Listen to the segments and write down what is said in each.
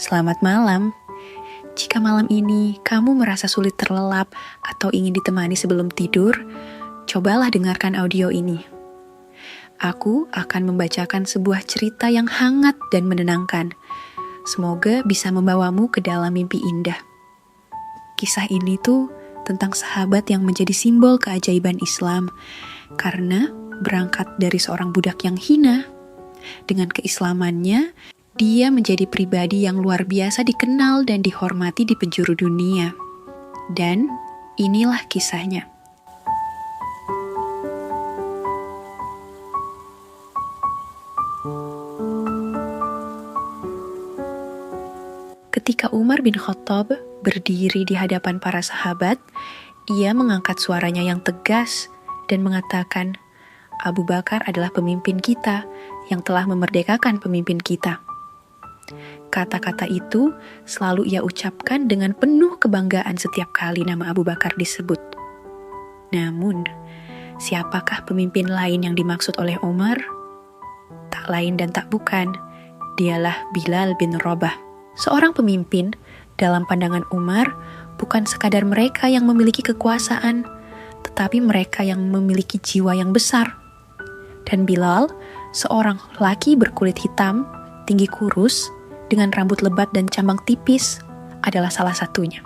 Selamat malam. Jika malam ini kamu merasa sulit terlelap atau ingin ditemani sebelum tidur, cobalah dengarkan audio ini. Aku akan membacakan sebuah cerita yang hangat dan menenangkan. Semoga bisa membawamu ke dalam mimpi indah. Kisah ini tuh tentang sahabat yang menjadi simbol keajaiban Islam karena berangkat dari seorang budak yang hina. Dengan keislamannya, dia menjadi pribadi yang luar biasa dikenal dan dihormati di penjuru dunia. Dan inilah kisahnya. Ketika Umar bin Khattab berdiri di hadapan para sahabat, ia mengangkat suaranya yang tegas dan mengatakan, Abu Bakar adalah pemimpin kita yang telah memerdekakan pemimpin kita. Kata-kata itu selalu ia ucapkan dengan penuh kebanggaan setiap kali nama Abu Bakar disebut. Namun, siapakah pemimpin lain yang dimaksud oleh Umar? Tak lain dan tak bukan, dialah Bilal bin Rabah. Seorang pemimpin dalam pandangan Umar bukan sekadar mereka yang memiliki kekuasaan, tetapi mereka yang memiliki jiwa yang besar. Dan Bilal, seorang laki berkulit hitam, tinggi kurus, dengan rambut lebat dan cambang tipis, adalah salah satunya.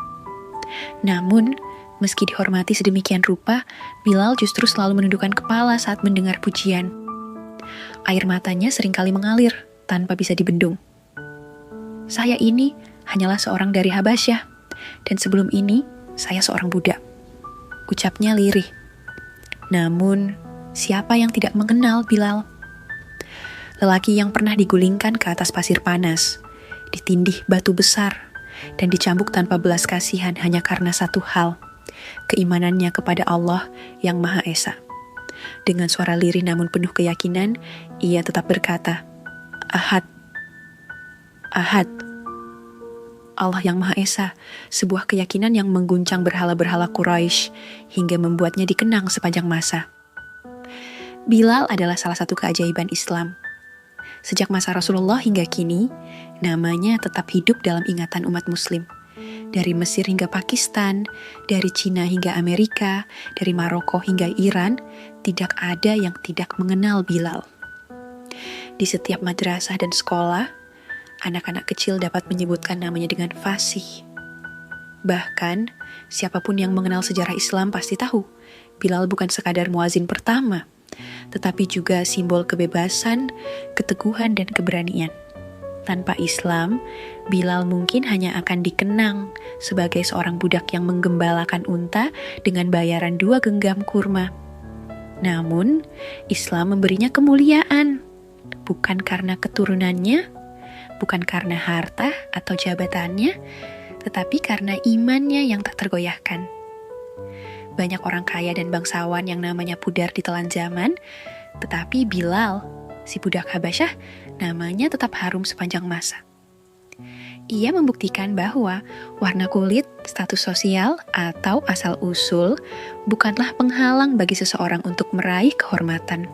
Namun, meski dihormati sedemikian rupa, Bilal justru selalu menundukkan kepala saat mendengar pujian. Air matanya seringkali mengalir tanpa bisa dibendung. Saya ini hanyalah seorang dari Habasyah, dan sebelum ini saya seorang budak. Ucapnya lirih. Namun, siapa yang tidak mengenal Bilal? Lelaki yang pernah digulingkan ke atas pasir panas, ditindih batu besar, dan dicambuk tanpa belas kasihan hanya karena satu hal, keimanannya kepada Allah yang Maha Esa. Dengan suara lirih namun penuh keyakinan, ia tetap berkata, Ahad, Ahad, Allah yang Maha Esa, sebuah keyakinan yang mengguncang berhala-berhala Quraisy hingga membuatnya dikenang sepanjang masa. Bilal adalah salah satu keajaiban Islam. Sejak masa Rasulullah hingga kini, namanya tetap hidup dalam ingatan umat muslim. Dari Mesir hingga Pakistan, dari Cina hingga Amerika, dari Maroko hingga Iran, tidak ada yang tidak mengenal Bilal. Di setiap madrasah dan sekolah, anak-anak kecil dapat menyebutkan namanya dengan fasih. Bahkan, siapapun yang mengenal sejarah Islam pasti tahu, Bilal bukan sekadar muazin pertama, tetapi juga simbol kebebasan, keteguhan, dan keberanian. Tanpa Islam, Bilal mungkin hanya akan dikenang sebagai seorang budak yang menggembalakan unta dengan bayaran 2 genggam kurma. Namun, Islam memberinya kemuliaan, bukan karena keturunannya, bukan karena harta atau jabatannya, tetapi karena imannya yang tak tergoyahkan. Banyak orang kaya dan bangsawan yang namanya pudar ditelan zaman, tetapi Bilal, si budak Habasyah, namanya tetap harum sepanjang masa. Ia membuktikan bahwa warna kulit, status sosial, atau asal-usul bukanlah penghalang bagi seseorang untuk meraih kehormatan.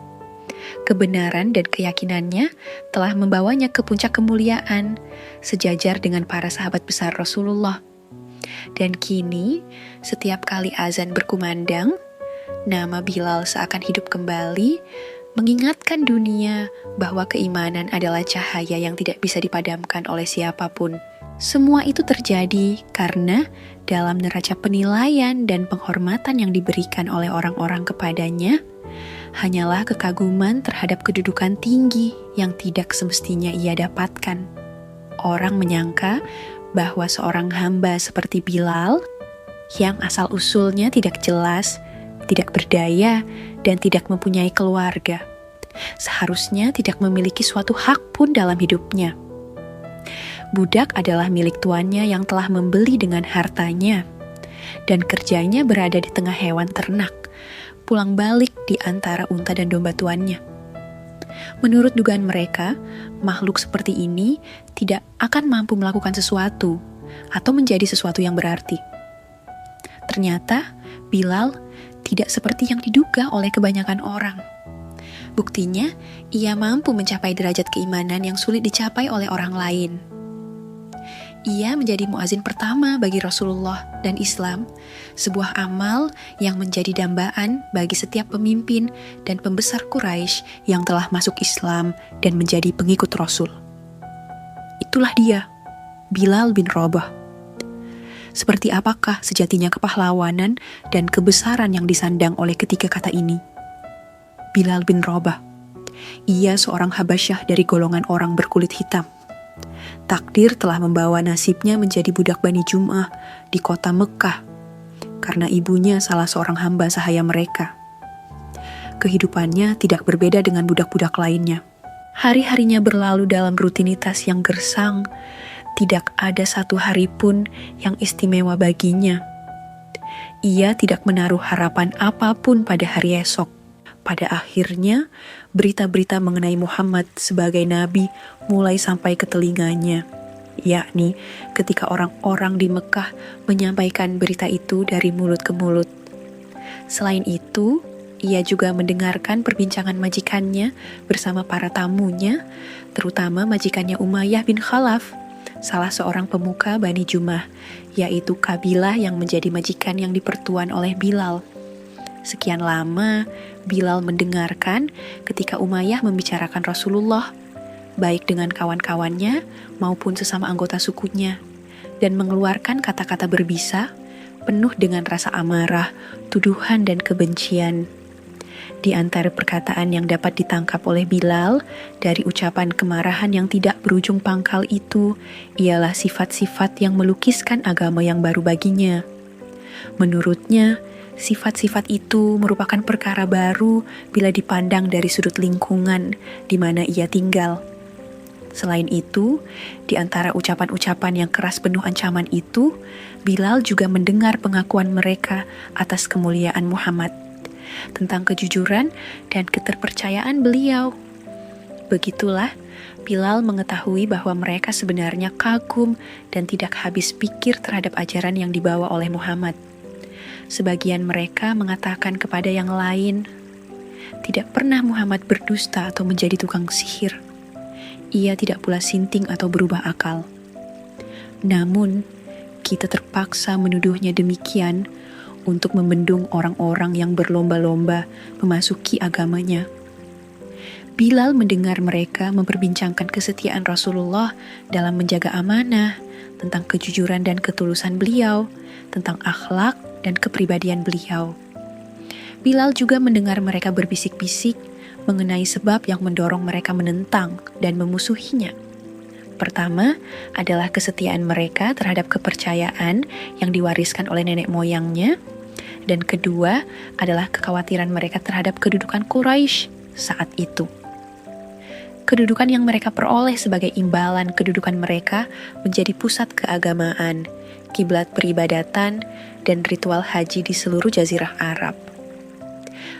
Kebenaran dan keyakinannya telah membawanya ke puncak kemuliaan, sejajar dengan para sahabat besar Rasulullah. Dan kini, setiap kali azan berkumandang, nama Bilal seakan hidup kembali, mengingatkan dunia bahwa keimanan adalah cahaya yang tidak bisa dipadamkan oleh siapapun. Semua itu terjadi karena dalam neraca penilaian dan penghormatan yang diberikan oleh orang-orang kepadanya, hanyalah kekaguman terhadap kedudukan tinggi yang tidak semestinya ia dapatkan. Orang menyangka bahwa seorang hamba seperti Bilal, yang asal-usulnya tidak jelas, tidak berdaya, dan tidak mempunyai keluarga, seharusnya tidak memiliki suatu hak pun dalam hidupnya. Budak adalah milik tuannya yang telah membeli dengan hartanya, dan kerjanya berada di tengah hewan ternak, pulang balik di antara unta dan domba tuannya. Menurut dugaan mereka, makhluk seperti ini tidak akan mampu melakukan sesuatu atau menjadi sesuatu yang berarti. Ternyata, Bilal tidak seperti yang diduga oleh kebanyakan orang. Buktinya, ia mampu mencapai derajat keimanan yang sulit dicapai oleh orang lain. Ia menjadi muazin pertama bagi Rasulullah dan Islam, sebuah amal yang menjadi dambaan bagi setiap pemimpin dan pembesar Quraisy yang telah masuk Islam dan menjadi pengikut Rasul. Itulah dia, Bilal bin Rabah. Seperti apakah sejatinya kepahlawanan dan kebesaran yang disandang oleh ketiga kata ini? Bilal bin Rabah. Ia seorang Habasyah dari golongan orang berkulit hitam. Takdir telah membawa nasibnya menjadi budak Bani Jum'ah di kota Mekah, karena ibunya salah seorang hamba sahaya mereka. Kehidupannya tidak berbeda dengan budak-budak lainnya. Hari-harinya berlalu dalam rutinitas yang gersang, tidak ada satu hari pun yang istimewa baginya. Ia tidak menaruh harapan apapun pada hari esok. Pada akhirnya, berita-berita mengenai Muhammad sebagai nabi mulai sampai ke telinganya, yakni ketika orang-orang di Mekah menyampaikan berita itu dari mulut ke mulut. Selain itu, ia juga mendengarkan perbincangan majikannya bersama para tamunya, terutama majikannya Umayyah bin Khalaf, salah seorang pemuka Bani Jum'ah, yaitu kabilah yang menjadi majikan yang dipertuan oleh Bilal. Sekian lama, Bilal mendengarkan ketika Umayyah membicarakan Rasulullah, baik dengan kawan-kawannya maupun sesama anggota sukunya, dan mengeluarkan kata-kata berbisa, penuh dengan rasa amarah, tuduhan, dan kebencian. Di antara perkataan yang dapat ditangkap oleh Bilal dari ucapan kemarahan yang tidak berujung pangkal itu, ialah sifat-sifat yang melukiskan agama yang baru baginya. Menurutnya, sifat-sifat itu merupakan perkara baru bila dipandang dari sudut lingkungan di mana ia tinggal. Selain itu, di antara ucapan-ucapan yang keras penuh ancaman itu, Bilal juga mendengar pengakuan mereka atas kemuliaan Muhammad, tentang kejujuran dan keterpercayaan beliau. Begitulah, Bilal mengetahui bahwa mereka sebenarnya kagum dan tidak habis pikir terhadap ajaran yang dibawa oleh Muhammad. Sebagian mereka mengatakan kepada yang lain, tidak pernah Muhammad berdusta atau menjadi tukang sihir. Ia tidak pula sinting atau berubah akal. Namun, kita terpaksa menuduhnya demikian untuk membendung orang-orang yang berlomba-lomba memasuki agamanya. Bilal mendengar mereka memperbincangkan kesetiaan Rasulullah dalam menjaga amanah, tentang kejujuran dan ketulusan beliau, tentang akhlak dan kepribadian beliau. Bilal juga mendengar mereka berbisik-bisik mengenai sebab yang mendorong mereka menentang dan memusuhinya. Pertama adalah kesetiaan mereka terhadap kepercayaan yang diwariskan oleh nenek moyangnya, dan kedua adalah kekhawatiran mereka terhadap kedudukan Quraisy saat itu. Kedudukan yang mereka peroleh sebagai imbalan kedudukan mereka menjadi pusat keagamaan, kiblat peribadatan, dan ritual haji di seluruh jazirah Arab.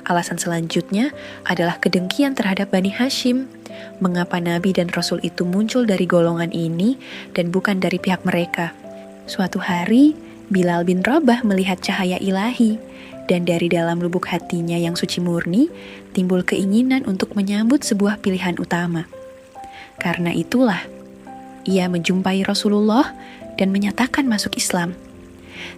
Alasan selanjutnya adalah kedengkian terhadap Bani Hashim. Mengapa Nabi dan Rasul itu muncul dari golongan ini dan bukan dari pihak mereka? Suatu hari, Bilal bin Rabah melihat cahaya ilahi, dan dari dalam lubuk hatinya yang suci murni, timbul keinginan untuk menyambut sebuah pilihan utama. Karena itulah, ia menjumpai Rasulullah dan menyatakan masuk Islam.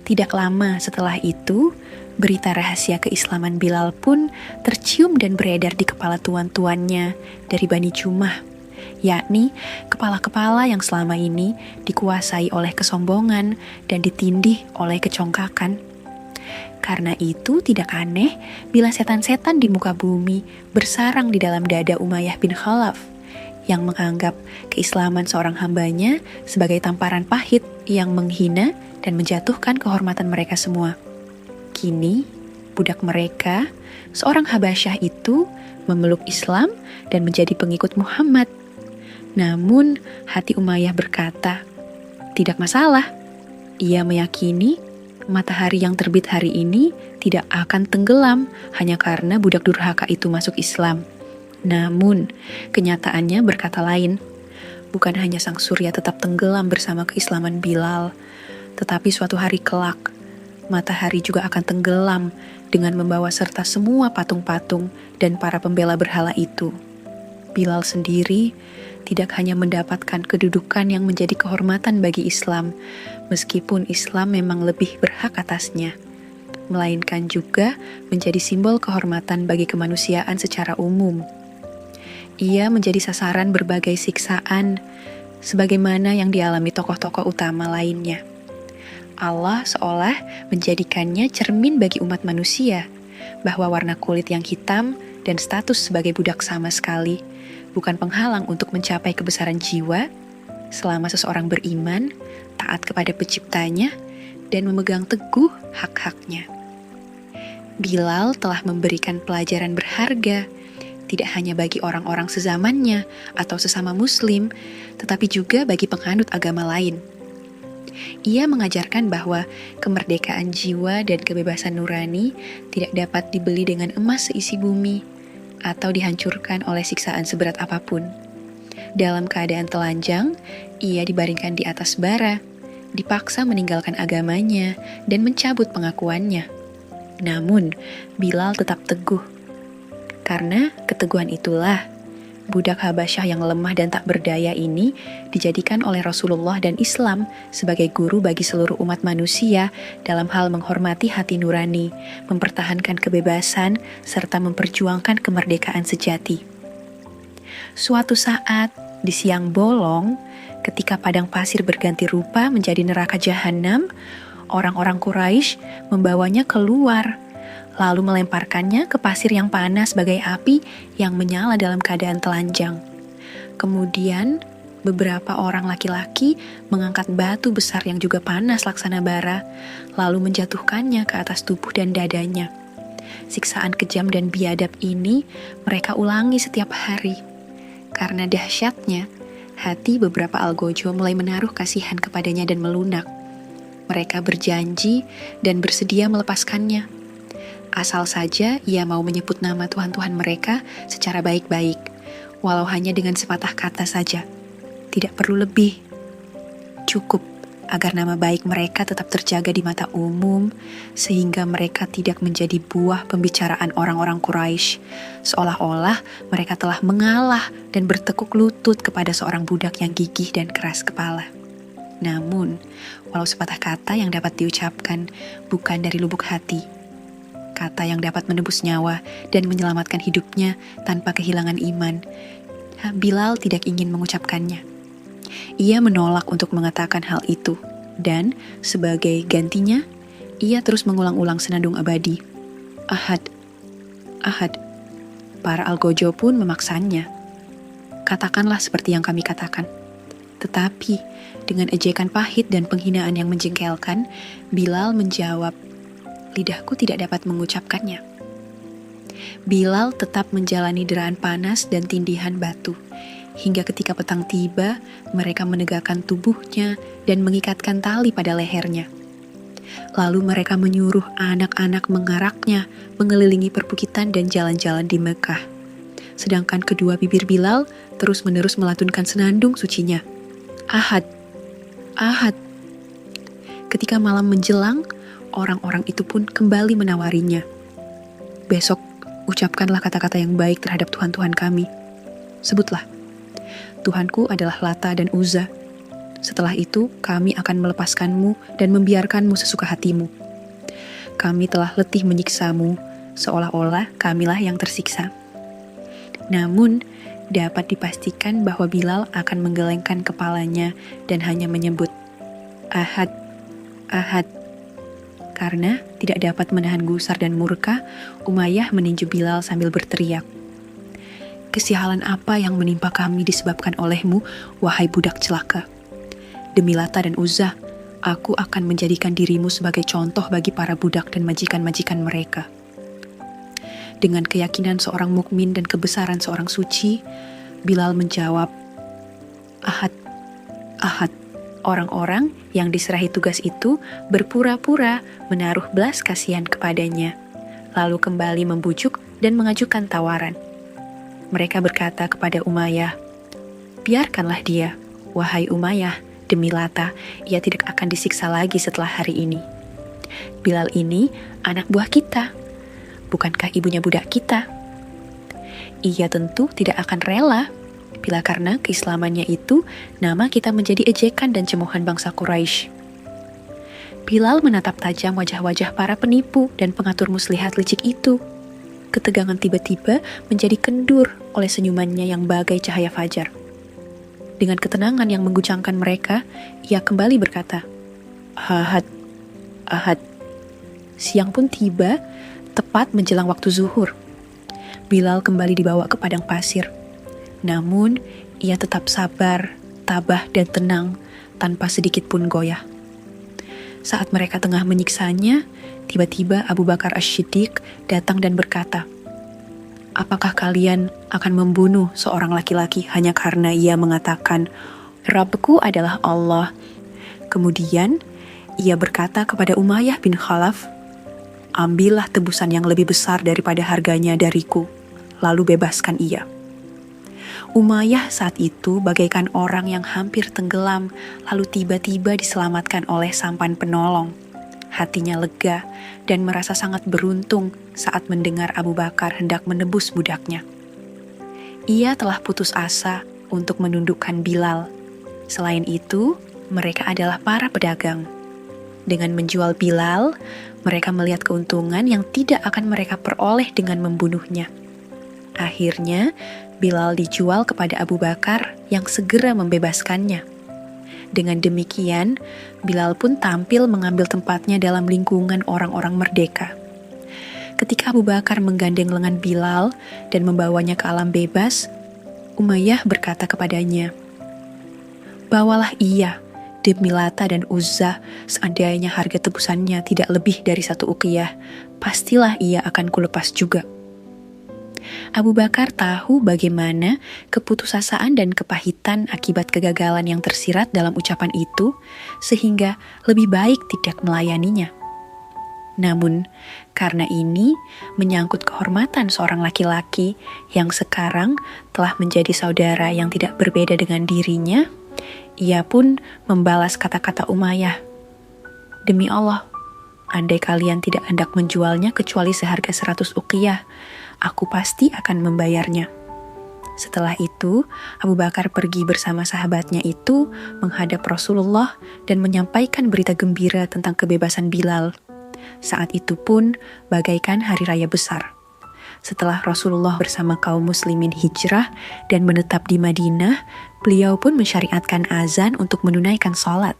Tidak lama setelah itu, berita rahasia keislaman Bilal pun tercium dan beredar di kepala tuan-tuannya dari Bani Jum'ah, yakni kepala-kepala yang selama ini dikuasai oleh kesombongan dan ditindih oleh kecongkakan. Karena itu tidak aneh bila setan-setan di muka bumi bersarang di dalam dada Umayyah bin Khalaf, yang menganggap keislaman seorang hambanya sebagai tamparan pahit yang menghina dan menjatuhkan kehormatan mereka semua. Kini, budak mereka, seorang Habasyah itu, memeluk Islam dan menjadi pengikut Muhammad. Namun, hati Umayyah berkata, tidak masalah. Ia meyakini matahari yang terbit hari ini tidak akan tenggelam hanya karena budak durhaka itu masuk Islam. Namun, kenyataannya berkata lain. Bukan hanya sang surya tetap tenggelam bersama keislaman Bilal, tetapi suatu hari kelak, matahari juga akan tenggelam dengan membawa serta semua patung-patung dan para pembela berhala itu. Bilal sendiri tidak hanya mendapatkan kedudukan yang menjadi kehormatan bagi Islam, meskipun Islam memang lebih berhak atasnya, melainkan juga menjadi simbol kehormatan bagi kemanusiaan secara umum. Ia menjadi sasaran berbagai siksaan, sebagaimana yang dialami tokoh-tokoh utama lainnya. Allah seolah menjadikannya cermin bagi umat manusia, bahwa warna kulit yang hitam dan status sebagai budak sama sekali bukan penghalang untuk mencapai kebesaran jiwa selama seseorang beriman, taat kepada penciptanya, dan memegang teguh hak-haknya. Bilal telah memberikan pelajaran berharga, tidak hanya bagi orang-orang sezamannya atau sesama muslim, tetapi juga bagi penganut agama lain. Ia mengajarkan bahwa kemerdekaan jiwa dan kebebasan nurani tidak dapat dibeli dengan emas seisi bumi, atau dihancurkan oleh siksaan seberat apapun. Dalam keadaan telanjang, ia dibaringkan di atas bara, dipaksa meninggalkan agamanya, dan mencabut pengakuannya. Namun, Bilal tetap teguh. Karena keteguhan itulah, budak Habasyah yang lemah dan tak berdaya ini dijadikan oleh Rasulullah dan Islam sebagai guru bagi seluruh umat manusia dalam hal menghormati hati nurani, mempertahankan kebebasan, serta memperjuangkan kemerdekaan sejati. Suatu saat, di siang bolong, ketika padang pasir berganti rupa menjadi neraka jahanam, orang-orang Quraisy membawanya keluar, lalu melemparkannya ke pasir yang panas bagai api yang menyala dalam keadaan telanjang. Kemudian, beberapa orang laki-laki mengangkat batu besar yang juga panas laksana bara, lalu menjatuhkannya ke atas tubuh dan dadanya. Siksaan kejam dan biadab ini mereka ulangi setiap hari. Karena dahsyatnya, hati beberapa algojo mulai menaruh kasihan kepadanya dan melunak. Mereka berjanji dan bersedia melepaskannya. Asal saja ia mau menyebut nama Tuhan-Tuhan mereka secara baik-baik, walau hanya dengan sepatah kata saja. Tidak perlu lebih. Cukup agar nama baik mereka tetap terjaga di mata umum, sehingga mereka tidak menjadi buah pembicaraan orang-orang Quraisy, seolah-olah mereka telah mengalah dan bertekuk lutut kepada seorang budak yang gigih dan keras kepala. Namun, walau sepatah kata yang dapat diucapkan bukan dari lubuk hati, kata yang dapat menebus nyawa dan menyelamatkan hidupnya tanpa kehilangan iman, Bilal tidak ingin mengucapkannya. Ia menolak untuk mengatakan hal itu, dan sebagai gantinya, ia terus mengulang-ulang senandung abadi. Ahad, Ahad. Para algojo pun memaksanya. Katakanlah seperti yang kami katakan. Tetapi, dengan ejekan pahit dan penghinaan yang menjengkelkan, Bilal menjawab, lidahku tidak dapat mengucapkannya. Bilal tetap menjalani deraan panas dan tindihan batu. Hingga ketika petang tiba, mereka menegakkan tubuhnya dan mengikatkan tali pada lehernya. Lalu mereka menyuruh anak-anak mengaraknya mengelilingi perbukitan dan jalan-jalan di Mekah. Sedangkan kedua bibir Bilal terus-menerus melantunkan senandung sucinya. Ahad, Ahad. Ketika malam menjelang, orang-orang itu pun kembali menawarinya. Besok, ucapkanlah kata-kata yang baik terhadap Tuhan-Tuhan kami. Sebutlah, Tuhanku adalah Lata dan Uzza. Setelah itu, kami akan melepaskanmu dan membiarkanmu sesuka hatimu. Kami telah letih menyiksamu, seolah-olah kamilah yang tersiksa. Namun, dapat dipastikan bahwa Bilal akan menggelengkan kepalanya dan hanya menyebut, Ahad, Ahad. Karena tidak dapat menahan gusar dan murka, Umayyah meninju Bilal sambil berteriak, kesialan apa yang menimpa kami disebabkan olehmu, wahai budak celaka. Demi Lata dan Uzza, aku akan menjadikan dirimu sebagai contoh bagi para budak dan majikan-majikan mereka. Dengan keyakinan seorang mukmin dan kebesaran seorang suci, Bilal menjawab, Ahad, Ahad. Orang-orang yang diserahi tugas itu berpura-pura menaruh belas kasihan kepadanya, lalu kembali membujuk dan mengajukan tawaran. Mereka berkata kepada Umayyah, biarkanlah dia, wahai Umayyah, demi Lata, ia tidak akan disiksa lagi setelah hari ini. Bilal ini anak buah kita, bukankah ibunya budak kita? ia tentu tidak akan rela bila karena keislamannya itu nama kita menjadi ejekan dan cemohan bangsa Quraisy. Bilal menatap tajam wajah-wajah para penipu dan pengatur muslihat licik itu. Ketegangan tiba-tiba menjadi kendur oleh senyumannya yang bagai cahaya fajar. Dengan ketenangan yang mengguncangkan mereka, ia kembali berkata, "Ahad, Ahad." Siang pun tiba, tepat menjelang waktu zuhur. Bilal kembali dibawa ke padang pasir. Namun, ia tetap sabar, tabah dan tenang, tanpa sedikit pun goyah. Saat mereka tengah menyiksanya, tiba-tiba Abu Bakar As-Siddiq datang dan berkata, "Apakah kalian akan membunuh seorang laki-laki hanya karena ia mengatakan, 'Rabbku adalah Allah'?" Kemudian, ia berkata kepada Umayyah bin Khalaf, "Ambillah tebusan yang lebih besar daripada harganya dariku, lalu bebaskan ia." Umayyah saat itu bagaikan orang yang hampir tenggelam, lalu tiba-tiba diselamatkan oleh sampan penolong. Hatinya lega dan merasa sangat beruntung saat mendengar Abu Bakar hendak menebus budaknya. Ia telah putus asa untuk menundukkan Bilal. Selain itu, mereka adalah para pedagang. Dengan menjual Bilal, mereka melihat keuntungan yang tidak akan mereka peroleh dengan membunuhnya. Akhirnya, Bilal dijual kepada Abu Bakar yang segera membebaskannya. Dengan demikian, Bilal pun tampil mengambil tempatnya dalam lingkungan orang-orang merdeka. Ketika Abu Bakar menggandeng lengan Bilal dan membawanya ke alam bebas, Umayyah berkata kepadanya, "Bawalah ia demi Lata dan Uzza, seandainya harga tebusannya tidak lebih dari 1 uqiyah, pastilah ia akan kulepas juga." Abu Bakar tahu bagaimana keputusasaan dan kepahitan akibat kegagalan yang tersirat dalam ucapan itu, sehingga lebih baik tidak melayaninya. Namun, karena ini menyangkut kehormatan seorang laki-laki yang sekarang telah menjadi saudara yang tidak berbeda dengan dirinya, ia pun membalas kata-kata Umayyah, "Demi Allah, andai kalian tidak hendak menjualnya kecuali seharga 100 uqiyah, aku pasti akan membayarnya." Setelah itu, Abu Bakar pergi bersama sahabatnya itu menghadap Rasulullah dan menyampaikan berita gembira tentang kebebasan Bilal. Saat itu pun bagaikan hari raya besar. Setelah Rasulullah bersama kaum muslimin hijrah dan menetap di Madinah, beliau pun mensyariatkan azan untuk menunaikan sholat.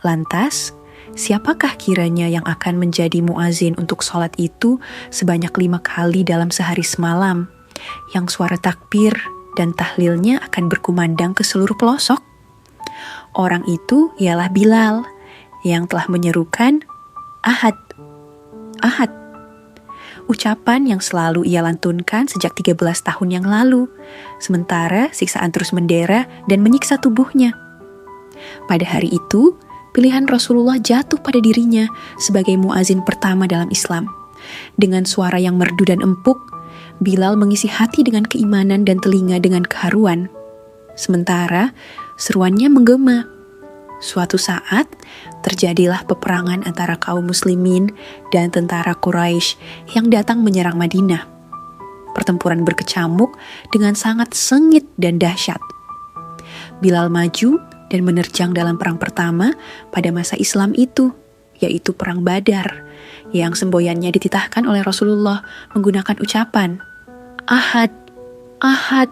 Lantas, siapakah kiranya yang akan menjadi muazin untuk sholat itu sebanyak 5 kali dalam sehari semalam, yang suara takbir dan tahlilnya akan berkumandang ke seluruh pelosok? Orang itu ialah Bilal, yang telah menyerukan, "Ahad, Ahad." Ucapan yang selalu ia lantunkan sejak 13 tahun yang lalu, sementara siksaan terus mendera dan menyiksa tubuhnya. Pada hari itu, pilihan Rasulullah jatuh pada dirinya sebagai muazin pertama dalam Islam. Dengan suara yang merdu dan empuk, Bilal mengisi hati dengan keimanan dan telinga dengan keharuan. Sementara seruannya menggema. Suatu saat, terjadilah peperangan antara kaum muslimin dan tentara Quraisy yang datang menyerang Madinah. Pertempuran berkecamuk dengan sangat sengit dan dahsyat. Bilal maju dan menerjang dalam perang pertama pada masa Islam itu, yaitu Perang Badar, yang semboyannya dititahkan oleh Rasulullah menggunakan ucapan, "Ahad, Ahad."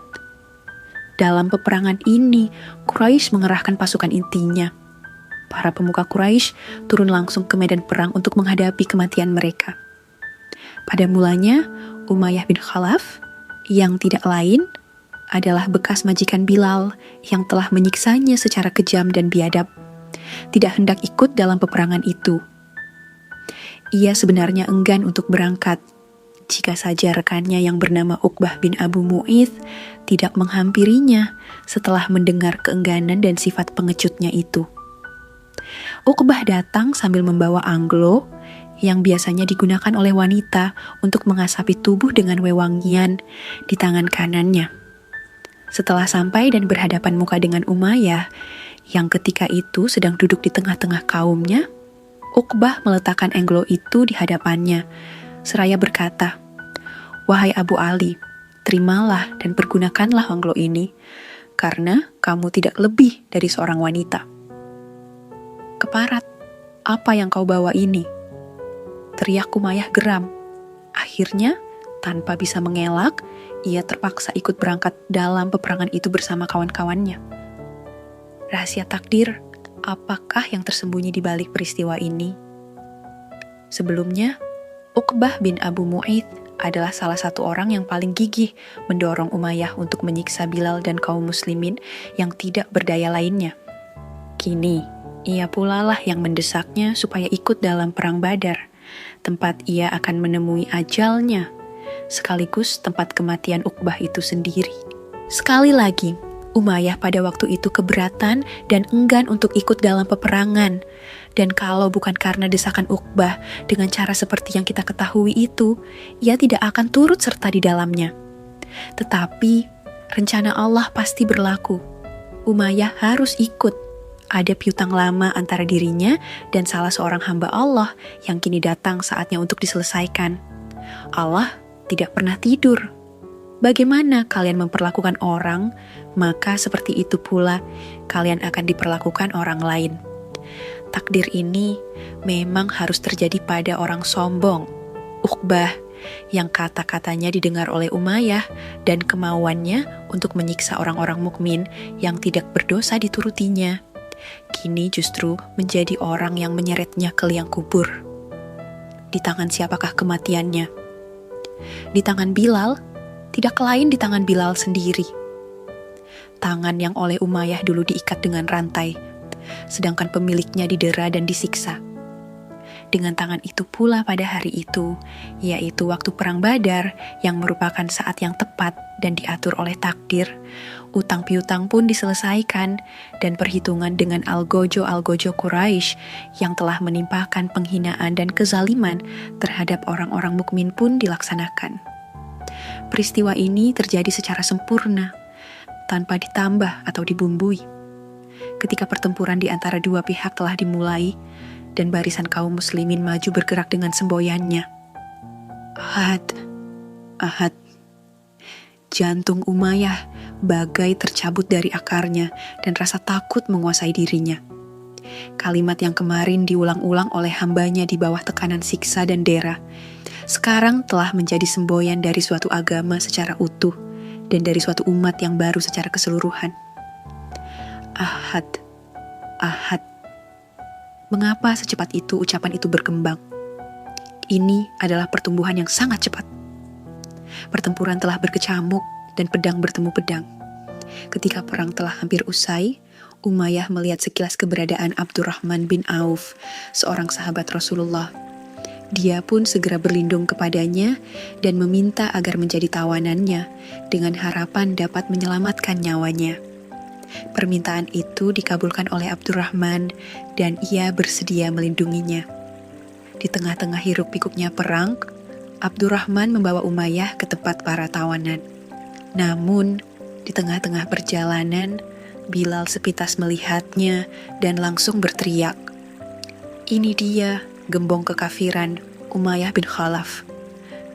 Dalam peperangan ini, Quraisy mengerahkan pasukan intinya. Para pemuka Quraisy turun langsung ke medan perang untuk menghadapi kematian mereka. Pada mulanya, Umayyah bin Khalaf, yang tidak lain adalah bekas majikan Bilal yang telah menyiksanya secara kejam dan biadab, tidak hendak ikut dalam peperangan itu. Ia sebenarnya enggan untuk berangkat, jika saja rekannya yang bernama Uqbah bin Abu Mu'ith tidak menghampirinya setelah mendengar keengganan dan sifat pengecutnya itu. Uqbah datang sambil membawa anglo yang biasanya digunakan oleh wanita untuk mengasapi tubuh dengan wewangian di tangan kanannya. Setelah sampai dan berhadapan muka dengan Umayyah, yang ketika itu sedang duduk di tengah-tengah kaumnya, Uqbah meletakkan anglo itu di hadapannya, seraya berkata, "Wahai Abu Ali, terimalah dan pergunakanlah Wanglo ini, karena kamu tidak lebih dari seorang wanita. Keparat, apa yang kau bawa ini? Teriak Umayyah geram. Akhirnya, tanpa bisa mengelak, ia terpaksa ikut berangkat dalam peperangan itu bersama kawan-kawannya. Rahasia takdir, apakah yang tersembunyi di balik peristiwa ini? Sebelumnya, Uqbah bin Abu Mu'aidh adalah salah satu orang yang paling gigih mendorong Umayyah untuk menyiksa Bilal dan kaum muslimin yang tidak berdaya lainnya. Kini, ia pula lah yang mendesaknya supaya ikut dalam perang Badar, tempat ia akan menemui ajalnya, sekaligus tempat kematian Uqbah itu sendiri. Sekali lagi, Umayyah pada waktu itu keberatan dan enggan untuk ikut dalam peperangan. Dan kalau bukan karena desakan Uqbah dengan cara seperti yang kita ketahui itu, ia tidak akan turut serta di dalamnya. Tetapi, rencana Allah pasti berlaku. Umayyah harus ikut. Ada piutang lama antara dirinya dan salah seorang hamba Allah yang kini datang saatnya untuk diselesaikan. Allah tidak pernah tidur. Bagaimana kalian memperlakukan orang, maka seperti itu pula kalian akan diperlakukan orang lain. Takdir ini memang harus terjadi pada orang sombong, Uqbah, yang kata-katanya didengar oleh Umayyah dan kemauannya untuk menyiksa orang-orang mukmin yang tidak berdosa diturutinya. Kini justru menjadi orang yang menyeretnya ke liang kubur. Di tangan siapakah kematiannya? Di tangan Bilal? Tidak lain di tangan Bilal sendiri. Tangan yang oleh Umayyah dulu diikat dengan rantai, sedangkan pemiliknya didera dan disiksa. Dengan tangan itu pula pada hari itu, yaitu waktu perang Badar yang merupakan saat yang tepat dan diatur oleh takdir, utang piutang pun diselesaikan dan perhitungan dengan algojo-algojo Quraisy yang telah menimpakan penghinaan dan kezaliman terhadap orang-orang mukmin pun dilaksanakan. Peristiwa ini terjadi secara sempurna, tanpa ditambah atau dibumbui. Ketika pertempuran di antara dua pihak telah dimulai, dan barisan kaum muslimin maju bergerak dengan semboyannya. Ahad, Ahad. Jantung Umayyah bagai tercabut dari akarnya dan rasa takut menguasai dirinya. Kalimat yang kemarin diulang-ulang oleh hambanya di bawah tekanan siksa dan dera, sekarang telah menjadi semboyan dari suatu agama secara utuh dan dari suatu umat yang baru secara keseluruhan. Ahad, Ahad. Mengapa secepat itu ucapan itu berkembang? Ini adalah pertumbuhan yang sangat cepat. Pertempuran telah berkecamuk dan pedang bertemu pedang. Ketika perang telah hampir usai, Umayyah melihat sekilas keberadaan Abdurrahman bin Auf, seorang sahabat Rasulullah. Dia pun segera berlindung kepadanya dan meminta agar menjadi tawanannya dengan harapan dapat menyelamatkan nyawanya. Permintaan itu dikabulkan oleh Abdurrahman dan ia bersedia melindunginya. Di tengah-tengah hiruk-pikuknya perang, Abdurrahman membawa Umayyah ke tempat para tawanan. Namun, di tengah-tengah perjalanan, Bilal sepintas melihatnya dan langsung berteriak, "Ini dia, gembong kekafiran, Umayyah bin Khalaf.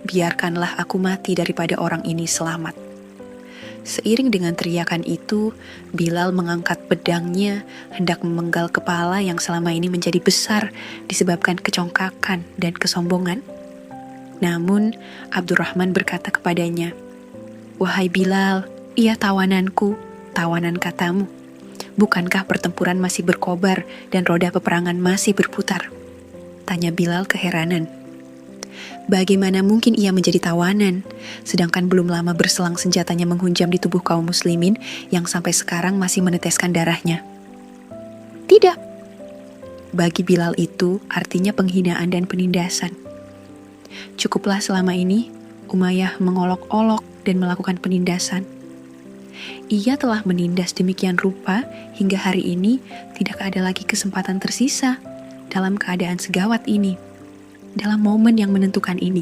Biarkanlah aku mati daripada orang ini selamat." Seiring dengan teriakan itu, Bilal mengangkat pedangnya, hendak memenggal kepala yang selama ini menjadi besar disebabkan kecongkakan dan kesombongan. Namun, Abdurrahman berkata kepadanya, "Wahai Bilal, ia tawananku, tawanan katamu. Bukankah pertempuran masih berkobar dan roda peperangan masih berputar?" Tanya Bilal keheranan. Bagaimana mungkin ia menjadi tawanan, sedangkan belum lama berselang senjatanya menghunjam di tubuh kaum muslimin yang sampai sekarang masih meneteskan darahnya? Tidak. Bagi Bilal itu artinya penghinaan dan penindasan. Cukuplah selama ini Umayyah mengolok-olok dan melakukan penindasan. Ia telah menindas demikian rupa hingga hari ini tidak ada lagi kesempatan tersisa dalam keadaan segawat ini. Dalam momen yang menentukan ini,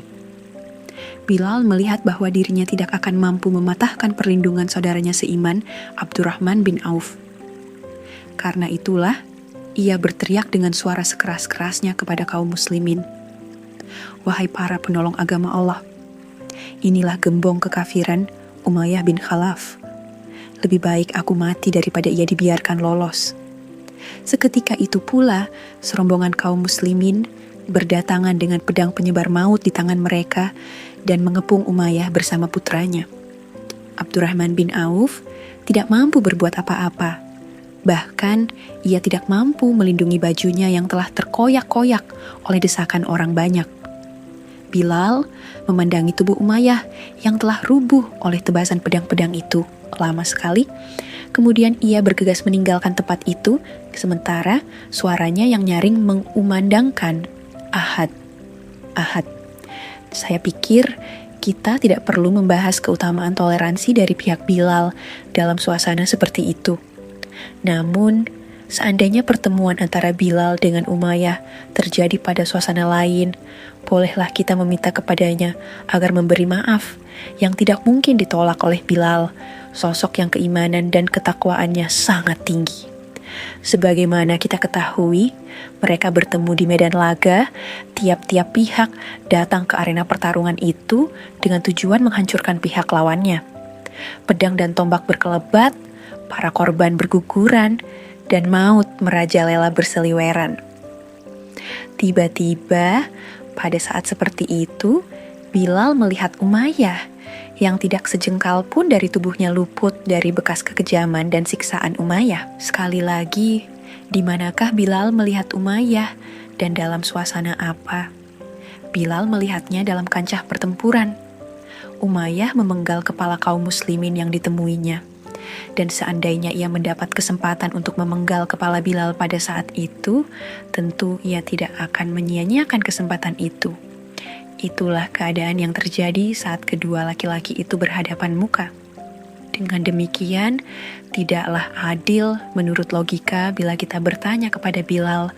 Bilal melihat bahwa dirinya tidak akan mampu mematahkan perlindungan saudaranya seiman, Abdurrahman bin Auf. Karena itulah, ia berteriak dengan suara sekeras-kerasnya kepada kaum muslimin, "Wahai para penolong agama Allah, inilah gembong kekafiran Umayyah bin Khalaf. Lebih baik aku mati daripada ia dibiarkan lolos. Seketika itu pula, serombongan kaum muslimin berdatangan dengan pedang penyebar maut di tangan mereka dan mengepung Umayyah bersama putranya. Abdurrahman bin Auf tidak mampu berbuat apa-apa. Bahkan, ia tidak mampu melindungi bajunya yang telah terkoyak-koyak oleh desakan orang banyak. Bilal memandangi tubuh Umayyah yang telah rubuh oleh tebasan pedang-pedang itu lama sekali. Kemudian ia bergegas meninggalkan tempat itu, sementara suaranya yang nyaring mengumandangkan, "Ahad, Ahad." Saya pikir kita tidak perlu membahas keutamaan toleransi dari pihak Bilal dalam suasana seperti itu. Namun, seandainya pertemuan antara Bilal dengan Umayyah terjadi pada suasana lain, bolehlah kita meminta kepadanya agar memberi maaf yang tidak mungkin ditolak oleh Bilal, sosok yang keimanan dan ketakwaannya sangat tinggi. Sebagaimana kita ketahui, mereka bertemu di medan laga, tiap-tiap pihak datang ke arena pertarungan itu dengan tujuan menghancurkan pihak lawannya. Pedang dan tombak berkelebat, para korban berguguran, dan maut merajalela berseliweran. Tiba-tiba, pada saat seperti itu, Bilal melihat Umayyah yang tidak sejengkal pun dari tubuhnya luput dari bekas kekejaman dan siksaan Umayyah. Sekali lagi, di manakah Bilal melihat Umayyah dan dalam suasana apa? Bilal melihatnya dalam kancah pertempuran. Umayyah memenggal kepala kaum muslimin yang ditemuinya. Dan seandainya ia mendapat kesempatan untuk memenggal kepala Bilal pada saat itu, tentu ia tidak akan menyia-nyiakan kesempatan itu. Itulah keadaan yang terjadi saat kedua laki-laki itu berhadapan muka. Dengan demikian, tidaklah adil menurut logika bila kita bertanya kepada Bilal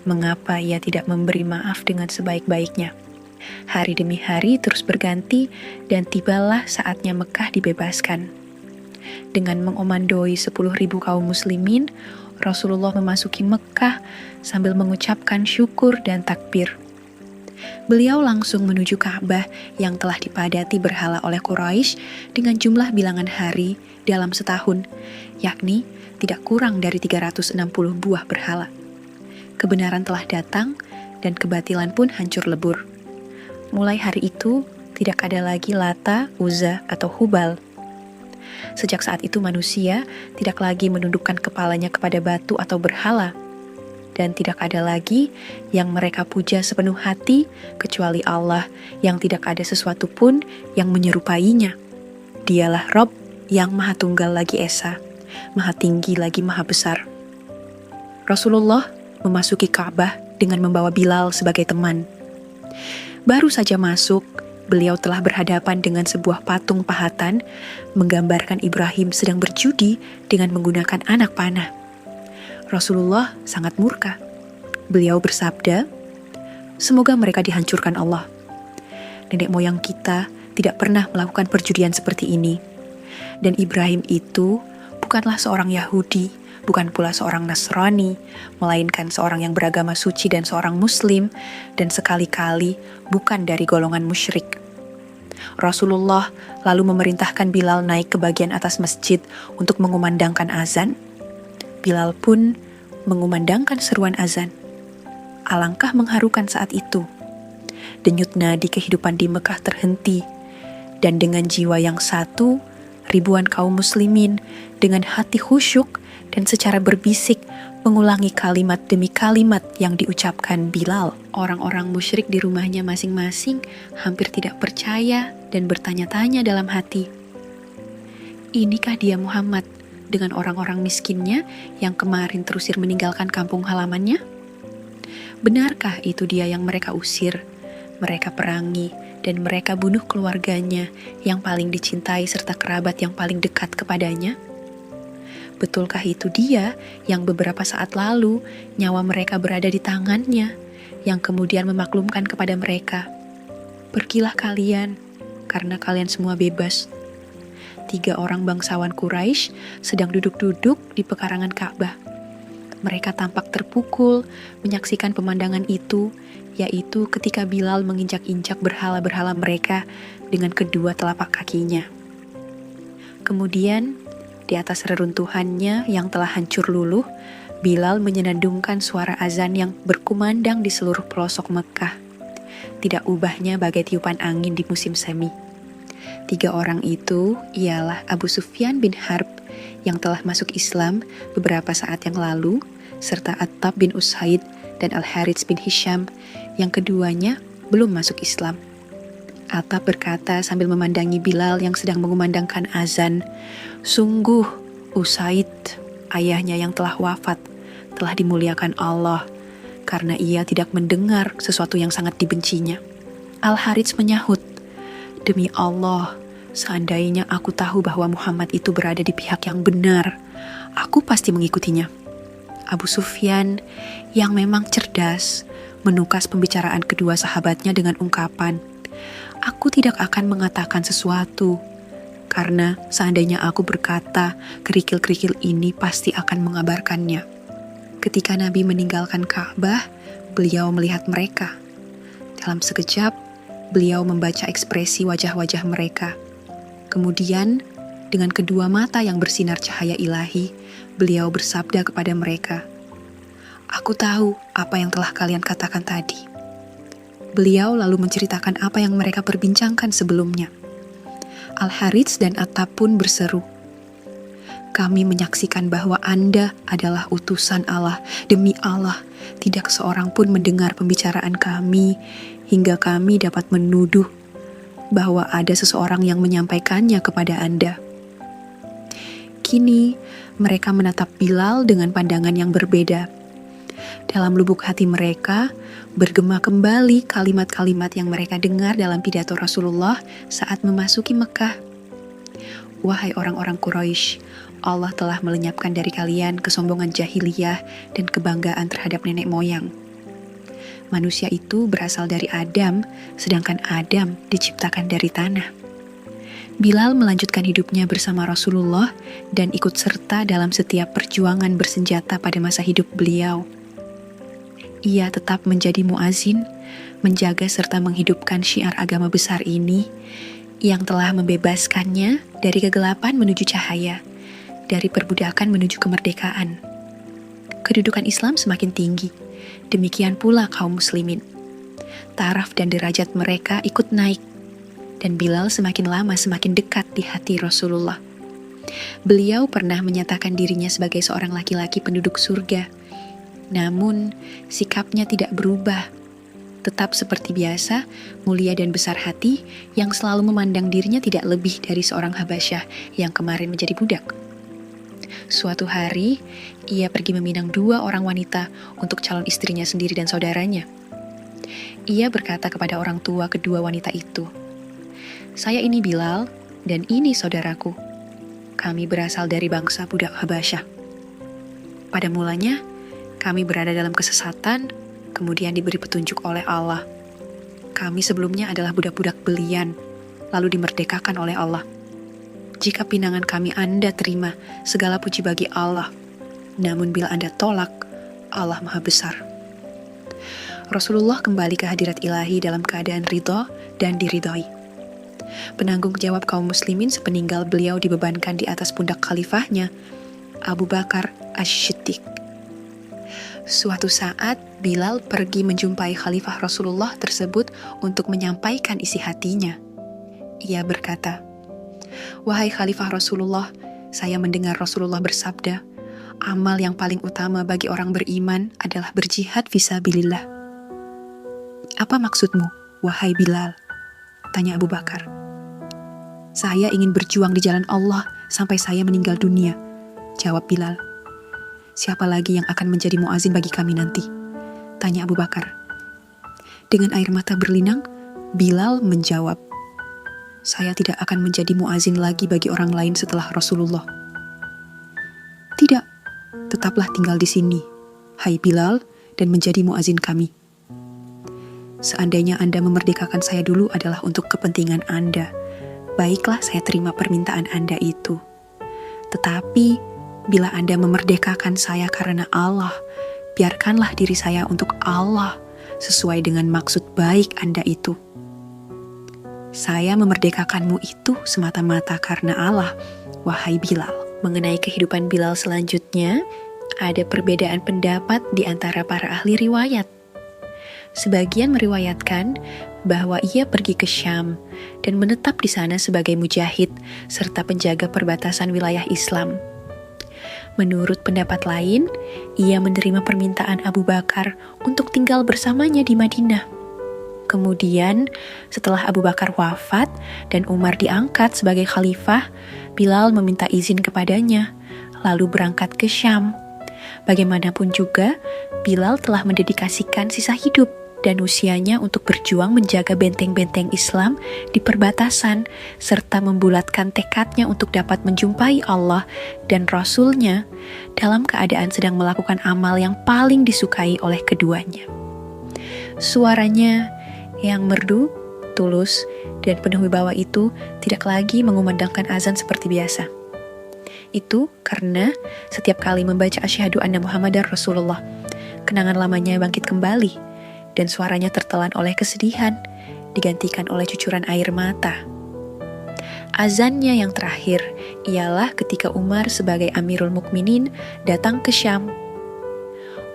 mengapa ia tidak memberi maaf dengan sebaik-baiknya. Hari demi hari terus berganti dan tibalah saatnya Mekah dibebaskan. Dengan mengomandoi 10.000 kaum muslimin, Rasulullah memasuki Mekah sambil mengucapkan syukur dan takbir. Beliau langsung menuju Ka'bah yang telah dipadati berhala oleh Quraisy dengan jumlah bilangan hari dalam setahun, yakni tidak kurang dari 360 buah berhala. Kebenaran telah datang dan kebatilan pun hancur lebur. Mulai hari itu, tidak ada lagi Lata, Uzza, atau Hubal. Sejak saat itu manusia tidak lagi menundukkan kepalanya kepada batu atau berhala. Dan tidak ada lagi yang mereka puja sepenuh hati kecuali Allah yang tidak ada sesuatu pun yang menyerupainya. Dialah Rob yang maha tunggal lagi esa, maha tinggi lagi maha besar. Rasulullah memasuki Ka'bah dengan membawa Bilal sebagai teman. Baru saja masuk, beliau telah berhadapan dengan sebuah patung pahatan menggambarkan Ibrahim sedang berjudi dengan menggunakan anak panah. Rasulullah sangat murka. Beliau bersabda, "Semoga mereka dihancurkan Allah. Nenek moyang kita tidak pernah melakukan perjudian seperti ini. Dan Ibrahim itu bukanlah seorang Yahudi, bukan pula seorang Nasrani, melainkan seorang yang beragama suci dan seorang Muslim, dan sekali-kali bukan dari golongan musyrik." Rasulullah lalu memerintahkan Bilal naik ke bagian atas masjid untuk mengumandangkan azan. Bilal pun mengumandangkan seruan azan. Alangkah mengharukan saat itu. Denyut nadi kehidupan di Mekah terhenti, dan dengan jiwa yang satu, ribuan kaum muslimin dengan hati khusyuk dan secara berbisik mengulangi kalimat demi kalimat yang diucapkan Bilal. Orang-orang musyrik di rumahnya masing-masing hampir tidak percaya dan bertanya-tanya dalam hati, "Inikah dia Muhammad dengan orang-orang miskinnya yang kemarin terusir meninggalkan kampung halamannya? Benarkah itu dia yang mereka usir, mereka perangi, dan mereka bunuh keluarganya yang paling dicintai serta kerabat yang paling dekat kepadanya? Betulkah itu dia yang beberapa saat lalu nyawa mereka berada di tangannya, yang kemudian memaklumkan kepada mereka, 'Pergilah kalian, karena kalian semua bebas.'" 3 orang bangsawan Quraisy sedang duduk-duduk di pekarangan Ka'bah. Mereka tampak terpukul menyaksikan pemandangan itu, yaitu ketika Bilal menginjak-injak berhala-berhala mereka dengan kedua telapak kakinya. Kemudian, di atas reruntuhannya yang telah hancur luluh, Bilal menyenandungkan suara azan yang berkumandang di seluruh pelosok Mekah. Tidak ubahnya bagai tiupan angin di musim semi. 3 orang itu ialah Abu Sufyan bin Harb yang telah masuk Islam beberapa saat yang lalu, serta Attab bin Usaid dan Al-Harits bin Hisham yang keduanya belum masuk Islam. Attab berkata sambil memandangi Bilal yang sedang mengumandangkan azan, "Sungguh Usaid, ayahnya yang telah wafat, telah dimuliakan Allah karena ia tidak mendengar sesuatu yang sangat dibencinya." Al-Harits menyahut, "Demi Allah, seandainya aku tahu bahwa Muhammad itu berada di pihak yang benar, aku pasti mengikutinya." Abu Sufyan yang memang cerdas menukas pembicaraan kedua sahabatnya dengan ungkapan, "Aku tidak akan mengatakan sesuatu, karena seandainya aku berkata, kerikil-kerikil ini pasti akan mengabarkannya." Ketika Nabi meninggalkan Ka'bah, beliau melihat mereka. Dalam sekejap, beliau membaca ekspresi wajah-wajah mereka. Kemudian, dengan kedua mata yang bersinar cahaya ilahi, beliau bersabda kepada mereka, "Aku tahu apa yang telah kalian katakan tadi." Beliau lalu menceritakan apa yang mereka perbincangkan sebelumnya. Al-Harits dan Attab pun berseru, "Kami menyaksikan bahwa Anda adalah utusan Allah. Demi Allah, tidak seorang pun mendengar pembicaraan kami hingga kami dapat menuduh bahwa ada seseorang yang menyampaikannya kepada Anda." Kini, mereka menatap Bilal dengan pandangan yang berbeda. Dalam lubuk hati mereka, bergema kembali kalimat-kalimat yang mereka dengar dalam pidato Rasulullah saat memasuki Mekah. "Wahai orang-orang Quraisy, Allah telah melenyapkan dari kalian kesombongan jahiliyah dan kebanggaan terhadap nenek moyang. Manusia itu berasal dari Adam, sedangkan Adam diciptakan dari tanah." Bilal melanjutkan hidupnya bersama Rasulullah dan ikut serta dalam setiap perjuangan bersenjata pada masa hidup beliau. Ia tetap menjadi muazin, menjaga serta menghidupkan syiar agama besar ini yang telah membebaskannya dari kegelapan menuju cahaya, dari perbudakan menuju kemerdekaan. Kedudukan Islam semakin tinggi, demikian pula kaum muslimin. Taraf dan derajat mereka ikut naik, dan Bilal semakin lama semakin dekat di hati Rasulullah. Beliau pernah menyatakan dirinya sebagai seorang laki-laki penduduk surga. Namun, sikapnya tidak berubah. Tetap seperti biasa, mulia dan besar hati yang selalu memandang dirinya tidak lebih dari seorang Habasyah yang kemarin menjadi budak. Suatu hari, ia pergi meminang 2 orang wanita untuk calon istrinya sendiri dan saudaranya. Ia berkata kepada orang tua kedua wanita itu, "Saya ini Bilal, dan ini saudaraku. Kami berasal dari bangsa budak Habasyah. Pada mulanya, kami berada dalam kesesatan, kemudian diberi petunjuk oleh Allah. Kami sebelumnya adalah budak-budak belian, lalu dimerdekakan oleh Allah. Jika pinangan kami Anda terima, segala puji bagi Allah. Namun bila Anda tolak, Allah Maha Besar." Rasulullah kembali ke hadirat ilahi dalam keadaan ridha dan diridhoi. Penanggung jawab kaum muslimin sepeninggal beliau dibebankan di atas pundak khalifahnya, Abu Bakar Asy-Syiddiq. Suatu saat, Bilal pergi menjumpai khalifah Rasulullah tersebut untuk menyampaikan isi hatinya. Ia berkata, "Wahai khalifah Rasulullah, saya mendengar Rasulullah bersabda, amal yang paling utama bagi orang beriman adalah berjihad fisabilillah." "Apa maksudmu, wahai Bilal?" tanya Abu Bakar. "Saya ingin berjuang di jalan Allah sampai saya meninggal dunia," jawab Bilal. "Siapa lagi yang akan menjadi muazin bagi kami nanti?" tanya Abu Bakar. Dengan air mata berlinang, Bilal menjawab, "Saya tidak akan menjadi muazin lagi bagi orang lain setelah Rasulullah." "Tidak, tetaplah tinggal di sini, hai Bilal, dan menjadi muazin kami. Seandainya Anda memerdekakan saya dulu adalah untuk kepentingan Anda, baiklah saya terima permintaan Anda itu. Tetapi, bila Anda memerdekakan saya karena Allah, biarkanlah diri saya untuk Allah sesuai dengan maksud baik Anda itu." Saya memerdekakanmu itu semata-mata karena Allah, wahai Bilal. Mengenai kehidupan Bilal selanjutnya, ada perbedaan pendapat di antara para ahli riwayat. Sebagian meriwayatkan bahwa ia pergi ke Syam dan menetap di sana sebagai mujahid serta penjaga perbatasan wilayah Islam. Menurut pendapat lain, ia menerima permintaan Abu Bakar untuk tinggal bersamanya di Madinah. Kemudian, setelah Abu Bakar wafat dan Umar diangkat sebagai khalifah, Bilal meminta izin kepadanya, lalu berangkat ke Syam. Bagaimanapun juga, Bilal telah mendedikasikan sisa hidup dan usianya untuk berjuang menjaga benteng-benteng Islam di perbatasan, serta membulatkan tekadnya untuk dapat menjumpai Allah dan Rasul-Nya dalam keadaan sedang melakukan amal yang paling disukai oleh keduanya. Suaranya yang merdu, tulus, dan penuh wibawa itu tidak lagi mengumandangkan azan seperti biasa. Itu karena setiap kali membaca asyhadu anna Muhammadar Rasulullah, kenangan lamanya bangkit kembali, dan suaranya tertelan oleh kesedihan, digantikan oleh cucuran air mata. Azannya yang terakhir ialah ketika Umar sebagai Amirul Mukminin datang ke Syam.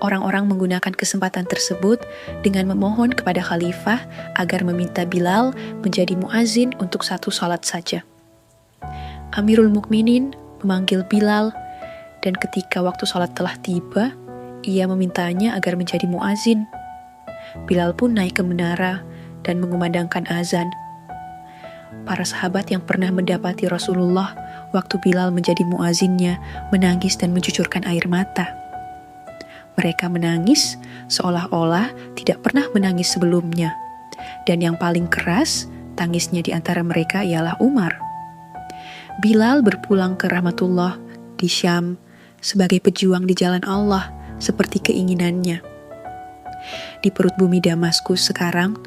Orang-orang menggunakan kesempatan tersebut dengan memohon kepada khalifah agar meminta Bilal menjadi muazin untuk satu salat saja. Amirul Mukminin memanggil Bilal, dan ketika waktu salat telah tiba, ia memintanya agar menjadi muazin. Bilal pun naik ke menara dan mengumandangkan azan. Para sahabat yang pernah mendapati Rasulullah waktu Bilal menjadi muazinnya menangis dan mencucurkan air mata. Mereka menangis seolah-olah tidak pernah menangis sebelumnya. Dan yang paling keras, tangisnya di antara mereka ialah Umar. Bilal berpulang ke rahmatullah di Syam sebagai pejuang di jalan Allah seperti keinginannya. Di perut bumi Damaskus sekarang,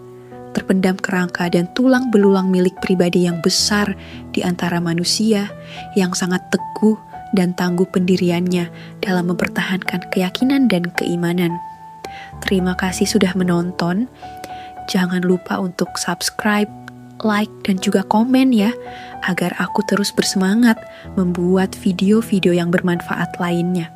terpendam kerangka dan tulang belulang milik pribadi yang besar di antara manusia yang sangat teguh dan tangguh pendiriannya dalam mempertahankan keyakinan dan keimanan. Terima kasih sudah menonton. Jangan lupa untuk subscribe, like, dan juga komen ya, agar aku terus bersemangat membuat video-video yang bermanfaat lainnya.